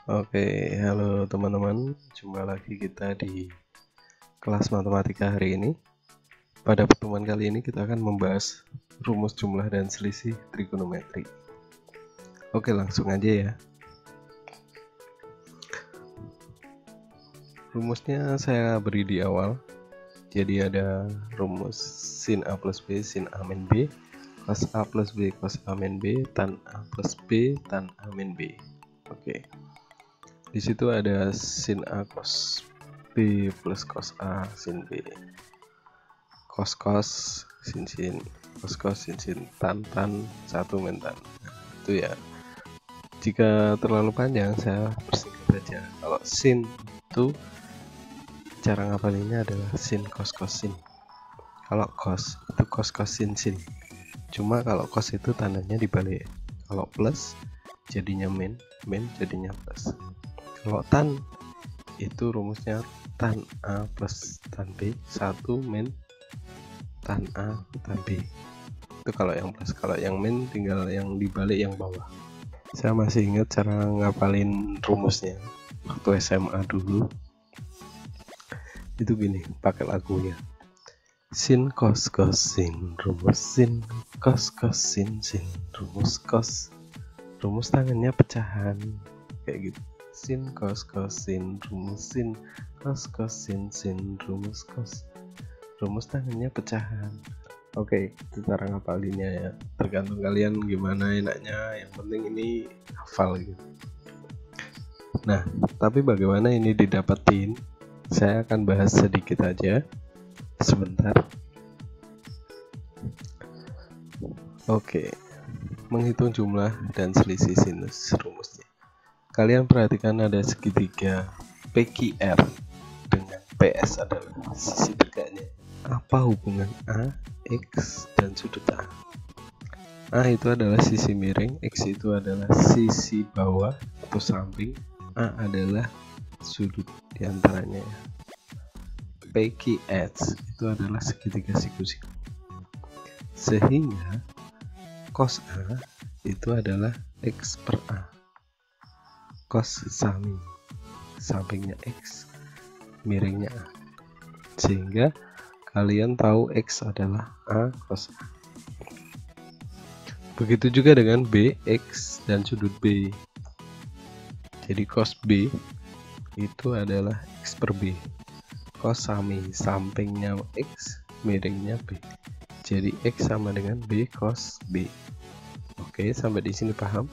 Oke, halo teman-teman, jumpa lagi kita di kelas matematika hari ini. Pada pertemuan kali ini kita akan membahas rumus jumlah dan selisih trigonometri. Oke, langsung aja ya. Rumusnya saya beri di awal. Jadi ada rumus sin A plus B sin A min B, cos A plus B cos A min B, tan A plus B tan A min B. Oke. Di situ ada sin A cos B plus cos A sin B, cos sin cos sin tan 1 min tan. Itu ya, jika terlalu panjang saya persingkat saja. Kalau sin itu cara ngapalinnya adalah sin cos sin. Kalau cos itu cos sin. Cuma kalau cos itu tandanya dibalik. Kalau plus jadinya min jadinya plus. Kalau tan itu rumusnya tan A plus tan B 1 min tan A tan B. Itu kalau yang plus. Kalau yang min tinggal yang dibalik yang bawah. Saya masih ingat cara ngapalin rumusnya waktu SMA dulu. Itu gini, pakai lagunya. Sin cos sin, rumus sin cos sin rumus cos. Rumus tangannya pecahan kayak gitu. Sin cos sin, rumus sin cos sin rumus cos. Rumus tangannya pecahan. Oke, itu cara ngapalinnya ya. Tergantung kalian gimana enaknya. Yang penting ini hafal gitu. Nah, tapi bagaimana ini didapetin? Saya akan bahas sedikit aja. Sebentar. Oke, menghitung jumlah dan selisih sinus rumusnya. Kalian perhatikan ada segitiga PQR dengan PS adalah sisi tegaknya. Apa hubungan A, X, dan sudut A? A itu adalah sisi miring, X itu adalah sisi bawah atau samping, A adalah sudut diantaranya. PQX itu adalah segitiga siku-siku. Sehingga cos A itu adalah X per A. Cos sampingnya X, miringnya A. Sehingga kalian tahu X adalah A cos A. Begitu juga dengan B, X, dan sudut B. Jadi cos B itu adalah X per B. Cos sampingnya X, miringnya B. Jadi X sama dengan B cos B. Oke, sampai di sini paham?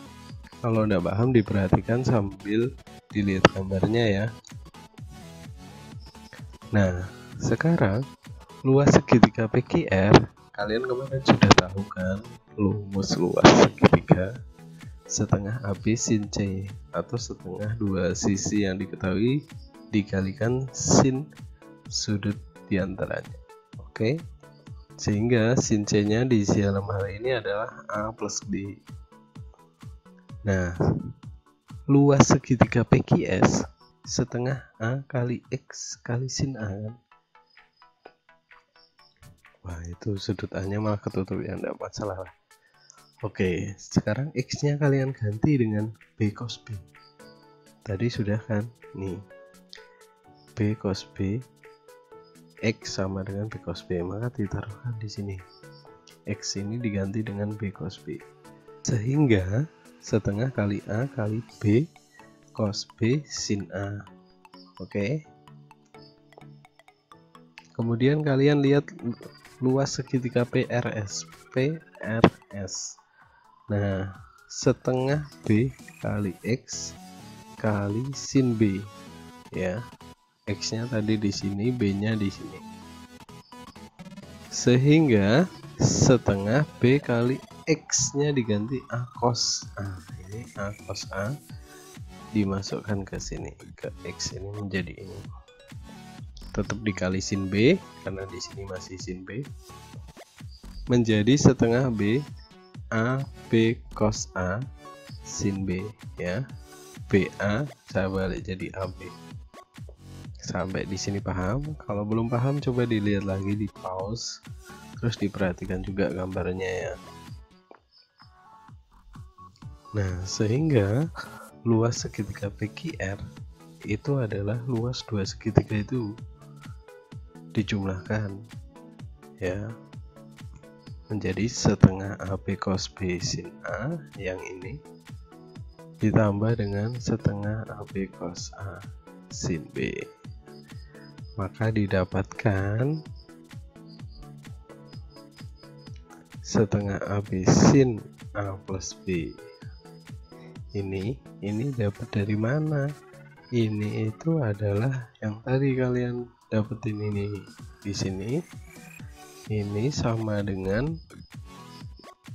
Kalau tidak paham diperhatikan sambil dilihat gambarnya ya. Nah, sekarang luas segitiga PQR, kalian kemarin sudah tahu kan rumus luas segitiga setengah AB sin C atau setengah dua sisi yang diketahui dikalikan sin sudut diantaranya. Oke, sehingga sin C nya di dalam hal ini adalah A plus B. Nah, luas segitiga PQS setengah A kali X kali sin A kan? Wah, itu sudut A nya malah ketutup ya, enggak masalah lah. Oke, sekarang X nya kalian ganti dengan B cos B. Tadi sudah kan? Nih, B cos B, X sama dengan B cos B, maka ditaruhkan di sini. X ini diganti dengan B cos B. Sehingga setengah kali A kali B cos B sin A. Oke. Kemudian kalian lihat luas segitiga PRS. Nah, setengah B kali X kali sin B. Ya. X-nya tadi di sini, B-nya di sini. Sehingga setengah B kali X-nya diganti A cos A. Ini A cos A dimasukkan ke sini, ke X ini menjadi ini. Tetap dikali sin B karena di sini masih sin B. Menjadi setengah B A B cos A sin B ya. BA saya balik jadi AB. Sampai di sini paham? Kalau belum paham coba dilihat lagi, di pause terus diperhatikan juga gambarnya ya. Nah, sehingga luas segitiga PQR itu adalah luas dua segitiga itu dijumlahkan ya menjadi setengah AB cos B sin A yang ini ditambah dengan setengah AB cos A sin B, maka didapatkan setengah AB sin A plus B. Ini dapat dari mana? Ini itu adalah yang tadi kalian dapetin ini di sini. Ini sama dengan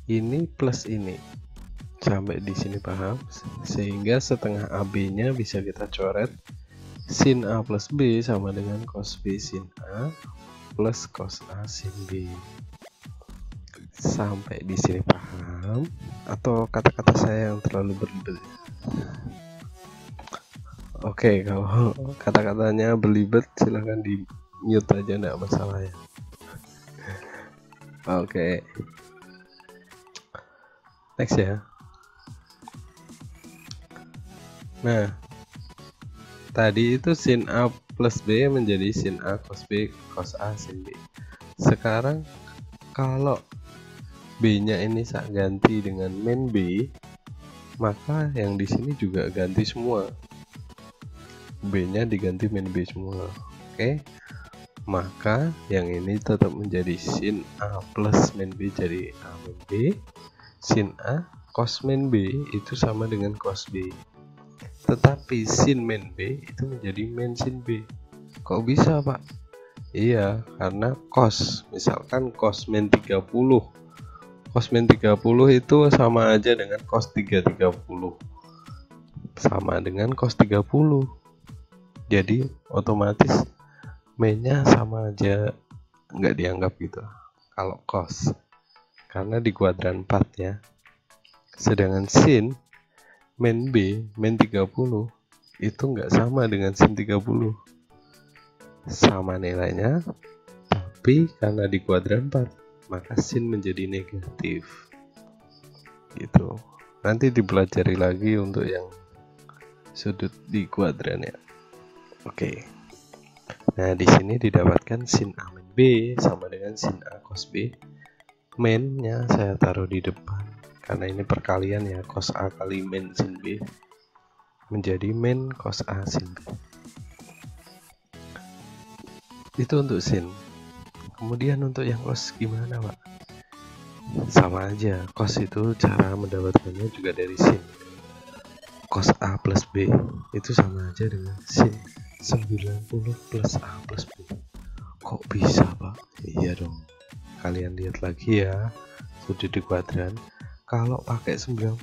ini plus ini. Sampai di sini paham? Sehingga setengah AB-nya bisa kita coret sin A plus B sama dengan cos B sin A plus cos A sin B. Sampai di sini paham? Atau kata-kata saya yang terlalu berlibet? Oke, kalau kata-katanya berlibet silahkan di mute aja, enggak masalah ya. Oke. Next ya. Nah, tadi itu sin A plus B menjadi sin A cos B cos A sin B. Sekarang kalau B-nya ini saya ganti dengan min B, maka yang di sini juga ganti semua. B-nya diganti min B semua. Oke. Maka yang ini tetap menjadi sin A plus min B jadi A min B. Sin A cos min B itu sama dengan cos B. Tetapi sin min B itu menjadi min sin B. Kok bisa, Pak? Iya, karena cos. Misalkan cos min 30. Cos min 30 itu sama aja dengan cos 330. Sama dengan cos 30. Jadi otomatis min-nya sama aja, nggak dianggap gitu kalau cos, karena di kuadran 4 ya. Sedangkan sin min B min 30 itu nggak sama dengan sin 30, sama nilainya, tapi karena di kuadran 4 maka sin menjadi negatif gitu. Nanti dipelajari lagi untuk yang sudut di kuadran ya. Oke. Nah, di sini didapatkan sin A min B sama dengan sin A cos B. Min-nya saya taruh di depan karena ini perkalian ya, cos A kali min sin B menjadi min cos A sin B. Itu untuk sin. Kemudian untuk yang cos gimana, Pak? Sama aja, cos itu cara mendapatkannya juga dari sin. Cos A plus B itu sama aja dengan sin 90 plus A plus B. Kok bisa, Pak? Iya dong. Kalian lihat lagi ya, sudut di kuadran. Kalau pakai 90,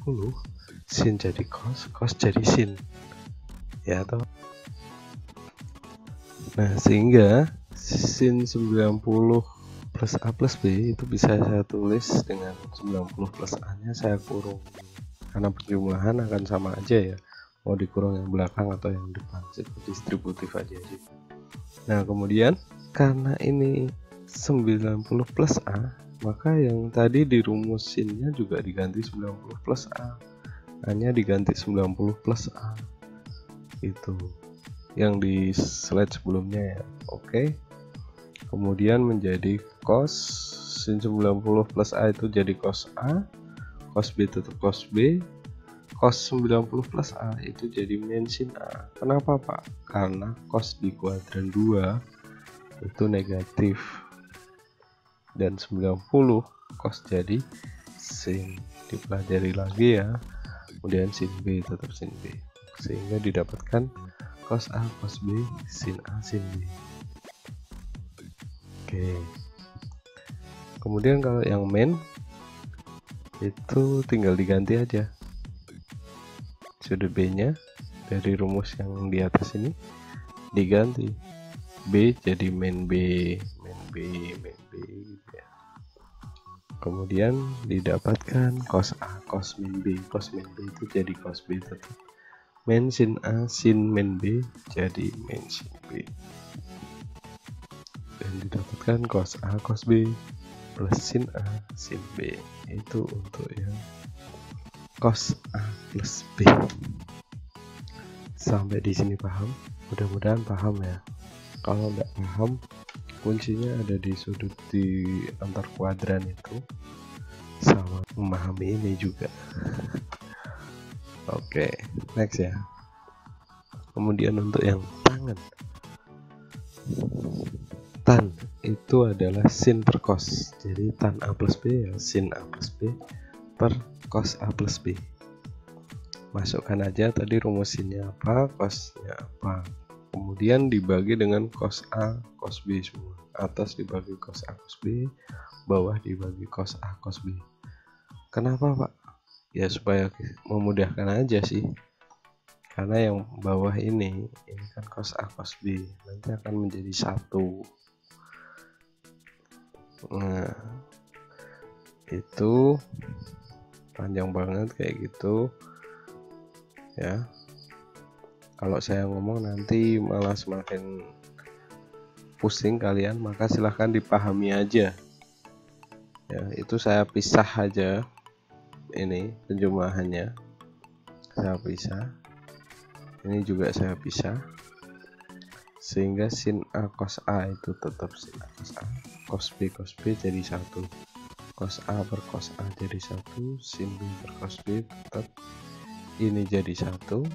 sin jadi cos, cos jadi sin. Ya toh? Nah, sehingga sin 90 plus A plus B itu bisa saya tulis dengan 90 plus A-nya saya kurung. Karena penjumlahan akan sama aja ya. Mau dikurung yang belakang atau yang depan, distributif aja sih. Nah, kemudian karena ini 90 plus A, maka yang tadi dirumusinnya juga diganti 90 plus A. A-nya diganti 90 plus A. Itu yang di slide sebelumnya ya. Oke. Kemudian menjadi cos sin 90 plus A itu jadi cos A, cos B tetap cos B, cos 90 plus A itu jadi min sin A. Kenapa, Pak? Karena cos di kuadran 2 itu negatif dan 90 cos jadi sin. Dipelajari lagi ya. Kemudian sin B tetap sin B, sehingga didapatkan cos A cos B sin A sin B. Oke. Kemudian kalau yang min itu tinggal diganti aja sudut B-nya dari rumus yang di atas ini, diganti B jadi min B gitu ya. Kemudian didapatkan cos A cos min B itu jadi cos B tetap, min sin A sin min B jadi min sin B, dan didapatkan cos A cos B plus sin A sin B. Itu untuk yang cos A plus B. Sampai di sini paham? Mudah-mudahan paham ya. Kalau nggak paham, kuncinya ada di sudut di antar kuadran itu, sama memahami ini juga. Oke, next ya. Kemudian untuk yang tangan, tan itu adalah sin per cos. Jadi tan A plus B ya sin A plus B per cos A plus B. Masukkan aja tadi rumusinnya apa, cosnya apa, kemudian dibagi dengan cos A cos B semua. Atas dibagi cos A cos B, bawah dibagi cos A cos B. Kenapa Pak? Ya supaya memudahkan aja sih, karena yang bawah ini kan cos A cos B, nanti akan menjadi satu. Nah itu panjang banget kayak gitu ya. Kalau saya ngomong nanti malah semakin pusing kalian, maka silahkan dipahami aja ya. Itu saya pisah aja, ini penjumlahannya saya pisah, ini juga saya pisah, sehingga sin A cos A itu tetap sin A cos A, cos B jadi satu, cos A per cos A jadi satu, sin B per cos B tetap ini jadi satu,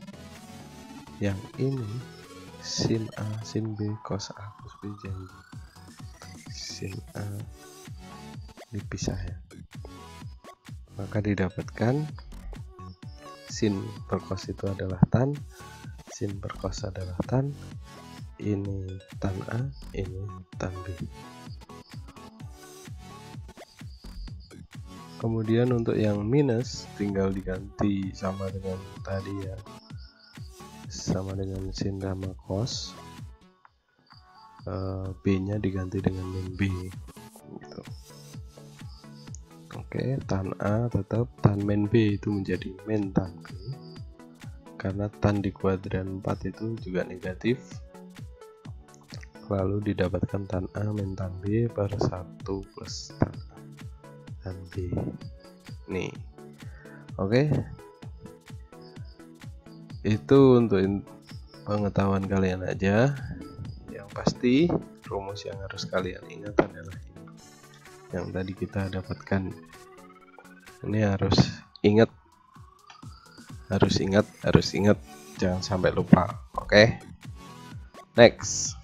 yang ini sin A sin B cos A cos B jadi sin A dipisah ya, maka didapatkan sin per cos itu adalah tan, sin per cos adalah tan, ini tan A, ini tan B. Kemudian untuk yang minus tinggal diganti sama dengan tadi ya, sama dengan sin sama cos, B nya diganti dengan min B gitu. Oke, tan A tetap, tan min B itu menjadi min tan B, karena tan di kuadran 4 itu juga negatif, lalu didapatkan tan A min tan B per 1 plus tan A dan B nih. Oke, itu untuk pengetahuan kalian aja. Yang pasti rumus yang harus kalian ingat adalah ini yang tadi kita dapatkan. Ini harus ingat, jangan sampai lupa. Oke, next.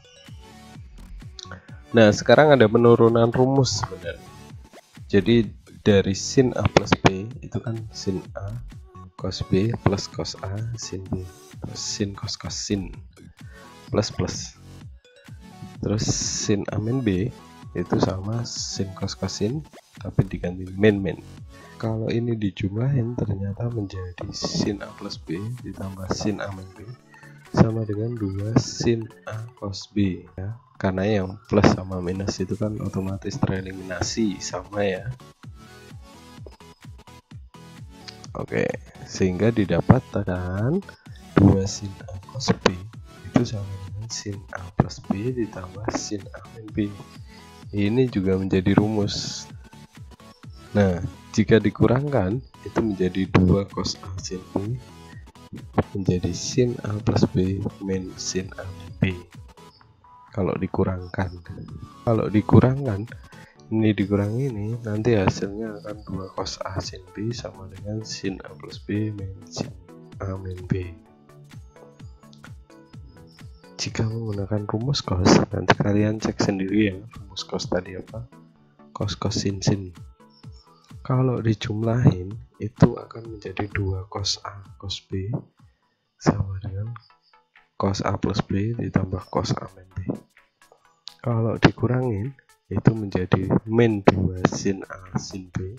Nah sekarang ada penurunan rumus sebenarnya. Jadi dari sin A plus B itu kan sin A cos B plus cos A sin B, terus sin cos cos sin plus plus, terus sin A min B itu sama sin cos cos sin tapi diganti min min. Kalau ini dijumlahin ternyata menjadi sin A plus B ditambah sin A min B sama dengan 2 sin A cos B ya. Karena yang plus sama minus itu kan otomatis tereliminasi sama ya. Oke, sehingga didapatkan 2 sin A cos B itu sama dengan sin A plus B ditambah sin A min B. Ini juga menjadi rumus. Nah, jika dikurangkan itu menjadi 2 cos A sin B menjadi sin A plus B min sin A min B. Kalau dikurangkan ini dikurangi ini, nanti hasilnya akan 2 cos A sin B sama dengan sin A plus B min sin A min B. Jika menggunakan rumus cos, nanti kalian cek sendiri ya rumus cos tadi apa, cos cos sin sin. Kalau dijumlahin itu akan menjadi 2 cos A cos B sama dengan cos A plus B ditambah cos A min B. Kalau dikurangin itu menjadi min 2 sin A sin B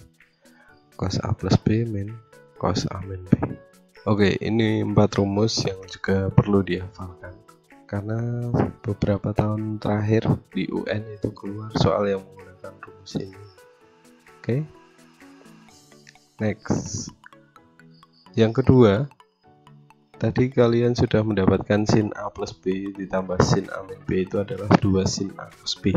cos A plus B min cos A min B. Oke, ini 4 rumus yang juga perlu dihafalkan karena beberapa tahun terakhir di UN itu keluar soal yang menggunakan rumus ini. Oke, next. Yang kedua, tadi kalian sudah mendapatkan sin A plus B ditambah sin A min B itu adalah 2 sin A cos B.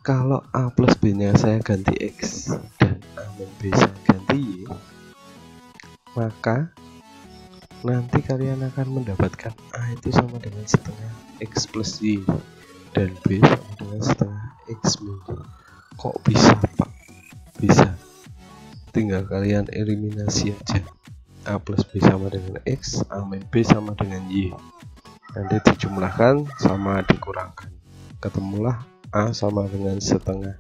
Kalau A plus B nya saya ganti X dan A min B saya ganti Y, maka nanti kalian akan mendapatkan A itu sama dengan setengah X plus Y dan B sama dengan setengah X min Y. Kok bisa Pak? Bisa, tinggal kalian eliminasi aja. A plus B sama dengan X, A min B sama dengan Y. Nanti dijumlahkan sama dikurangkan, ketemulah A sama dengan setengah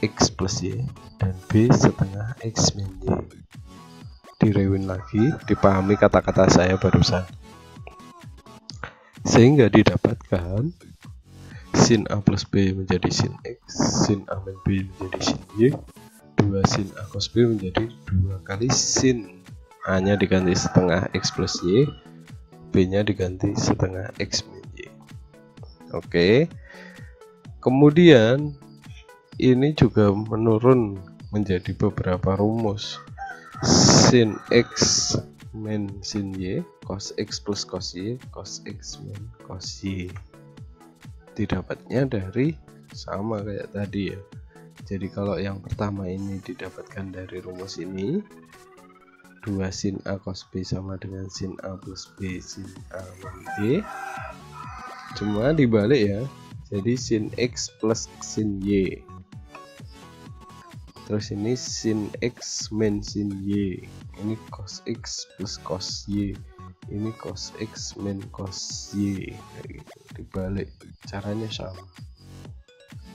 X plus Y dan B setengah X min Y. Direwin lagi, dipahami kata-kata saya barusan, sehingga didapatkan sin A plus B menjadi sin X, sin A min B menjadi sin Y, 2 sin A cos B menjadi 2 kali sin A nya diganti setengah X plus Y, B nya diganti setengah X min Y. Oke, kemudian ini juga menurun menjadi beberapa rumus. Sin X min sin Y, cos X plus cos Y, cos X min cos Y. Didapatnya dari sama kayak tadi ya. Jadi kalau yang pertama ini didapatkan dari rumus ini, 2 sin A cos B sama dengan sin A plus B sin A min B. Cuma dibalik ya, jadi sin X plus sin Y. Terus ini sin X min sin Y, ini cos X plus cos Y, ini cos X min cos Y, kayak gitu. Dibalik, caranya sama.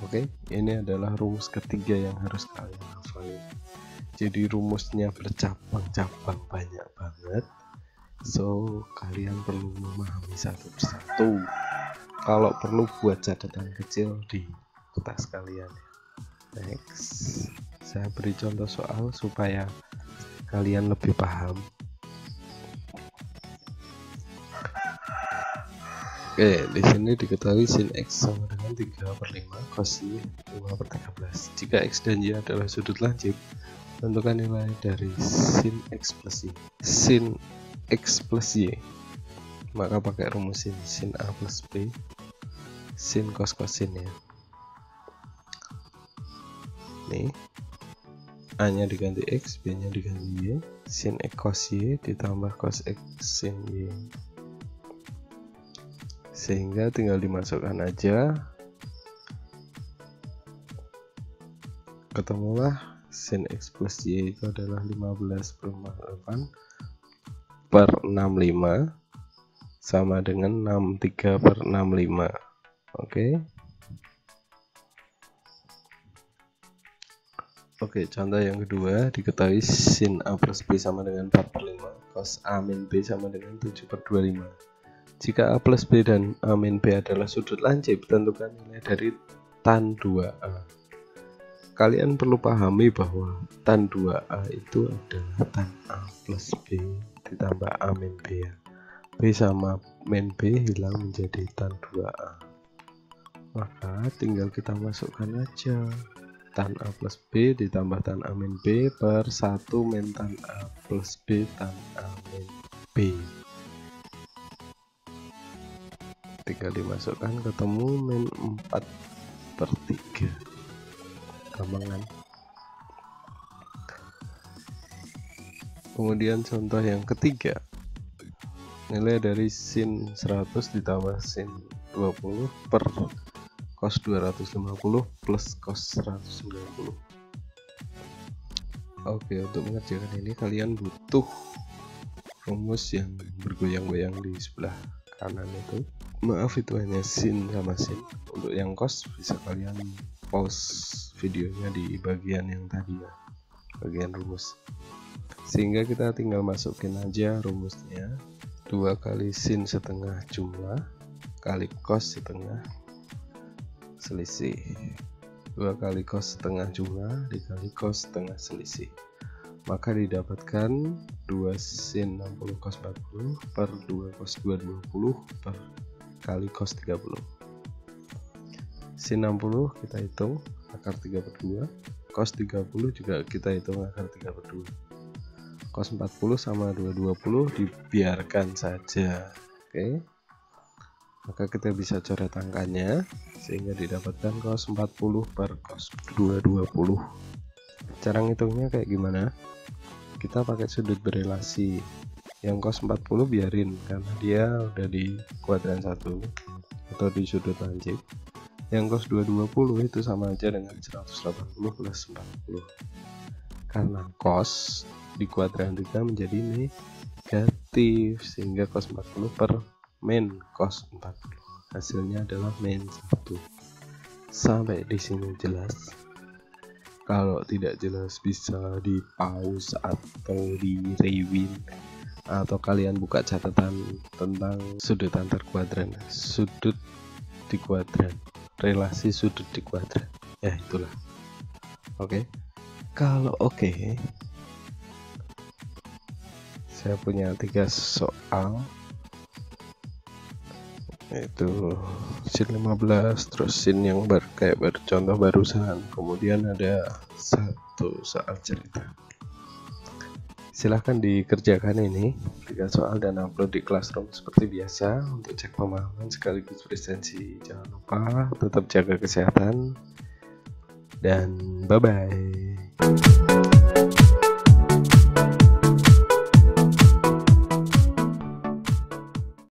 Oke, ini adalah rumus ketiga yang harus kalian hafalin. Jadi rumusnya bercabang-cabang banyak banget, so kalian perlu memahami satu persatu. Kalau perlu buat catatan kecil di kertas kalian. Next, saya beri contoh soal supaya kalian lebih paham. Oke, di sini diketahui sin X sama dengan 3/5 cos Y 5/13. Jika X dan Y adalah sudut lancip, tentukan nilai dari sin X plus Y. Sin X plus Y, maka pakai rumus ini, sin A plus B, sin cos sin ya. Nih, A nya diganti X, B nya diganti Y, sin X cos Y ditambah cos X sin Y, sehingga tinggal dimasukkan aja, ketemulah sin X plus Y itu adalah 15/8/65 sama dengan 63/65. Oke, contoh yang kedua, diketahui sin A plus B sama dengan 4/5, cos A min B sama dengan 7/25. Jika A plus B dan A min B adalah sudut lancip, tentukan nilai dari tan 2A. Kalian perlu pahami bahwa tan 2A itu adalah tan A plus B ditambah A min B ya. B sama min B hilang menjadi tan 2A. Maka tinggal kita masukkan aja tan A plus B ditambah tan A min B per 1 min tan A plus B tan A min B. Tinggal dimasukkan, ketemu min 4/3. Gampang kan? Kemudian contoh yang ketiga, nilai dari sin 100 ditambah sin 20 per cos 250 plus cos 190. Oke, untuk mengerjakan ini kalian butuh rumus yang bergoyang-goyang di sebelah kanan itu. Maaf, itu hanya sin sama sin. Untuk yang cos bisa kalian pause videonya di bagian yang tadi ya, bagian rumus. Sehingga kita tinggal masukin aja rumusnya, 2 kali sin setengah jumlah kali cos setengah selisih, 2 kali cos setengah jumlah dikali cos setengah selisih, maka didapatkan 2 sin 60 cos 40 per 2 cos 220 per kali cos 30. Sin 60 kita hitung akar 3/2, cos 30 juga kita hitung akar 3/2. Cos 40 sama 220 dibiarkan saja. Oke, maka kita bisa coret angkanya sehingga didapatkan cos 40 per cos 220. Cara ngitungnya kayak gimana? Kita pakai sudut berelasi. Yang cos 40 biarin karena dia udah di kuadran 1 atau di sudut lancip. Yang cos 220 itu sama aja dengan 180 plus 40. Karena cos di kuadran 3 menjadi negatif, sehingga cos 40 per min cos 40. Hasilnya adalah min 1. Sampai di sini jelas? Kalau tidak jelas bisa di pause atau di rewind, atau kalian buka catatan tentang sudut antar kuadran, sudut di kuadran, relasi sudut di kuadran, ya itulah. Oke. Kalau oke, saya punya 3 soal, yaitu sin 15, terus sin yang kayak contoh barusan, kemudian ada 1 soal cerita. Silahkan dikerjakan ini 3 soal dan upload di Classroom seperti biasa untuk cek pemahaman sekaligus presensi. Jangan lupa tetap jaga kesehatan dan bye bye.